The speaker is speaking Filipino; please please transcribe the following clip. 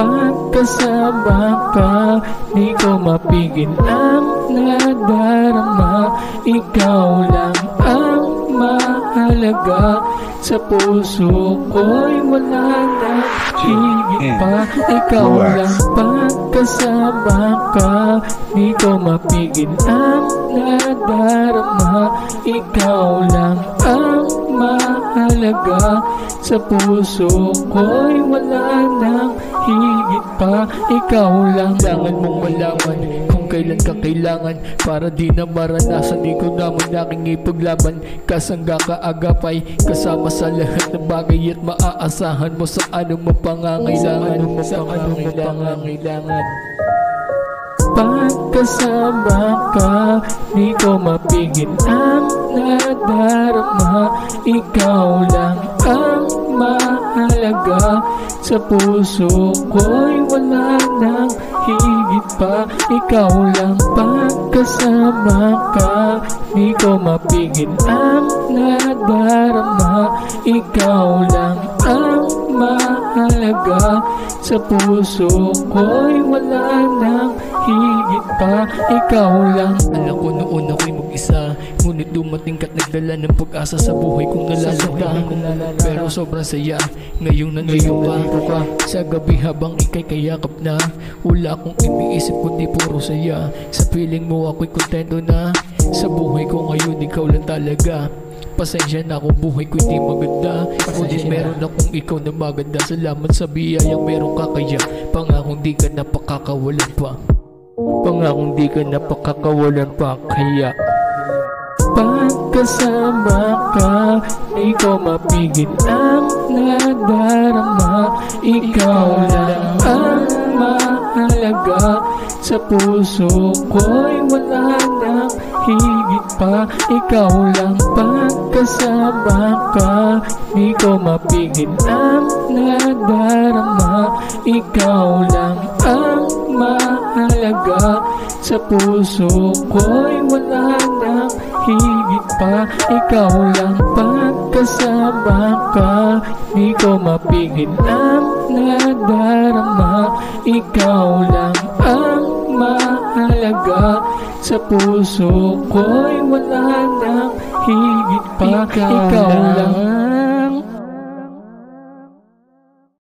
pagkasama ka, di ko mapigil ang nadarama. Ikaw lang ang mahalaga, sa puso ko'y wala na higit pa. Ikaw lang pagkasama ka, di ko mapigil ang nadarama. Ikaw lang ang mahalaga, sa puso ko'y wala nang higit pa. Ikaw lang, kailangan mong malaman kung kailan ka kailangan, para di na maranasan ikaw naman aking ipaglaban. Kasangga ka agapay, kasama sa lahat ng bagay, at maaasahan mo sa anumang pangangailangan. Pagkasama ka, di ko mapigil ang nadarama. Ikaw lang ang mahalaga, sa puso ko'y wala nang higit pa. Ikaw lang pagkasama ka, di ko mapigil ang nadarama. Ikaw lang ang mahalaga, sa puso ko'y wala nang higit pa. Ikaw lang. Alam ko noon ako'y mag-isa, ngunit dumating ka't nagdala ng pag-asa sa buhay kong nalalanta. Pero sobrang saya ngayong nandito ka. Sa gabi habang ika'y kayakap na, wala akong iniisip kundi puro saya. Sa piling mo ako'y kontento na, sa buhay ko ngayon ikaw lang talaga. Pasensya na kung buhay ko hindi maganda, ngunit meron akong ikaw na maganda. Salamat sa biyayang meron ka, kaya pangakong di ka napakakawalan pa. Pangakong di ka napakakawalan pa, kaya pagkasama ka, di ko mapigil ang nadarama. Ikaw lang ang mahalaga, sa puso ko'y wala nang higit pa. Ikaw lang pagkasama ka, di ko mapigil ang nadarama. Ikaw lang ang mahalaga, sa puso ko'y wala nang higit pa. Ikaw lang pagkasama ka, di ko mapigil ang nadarama. Ikaw lang ang mahalaga, sa puso ko'y wala nang higit pa. Ikaw lang.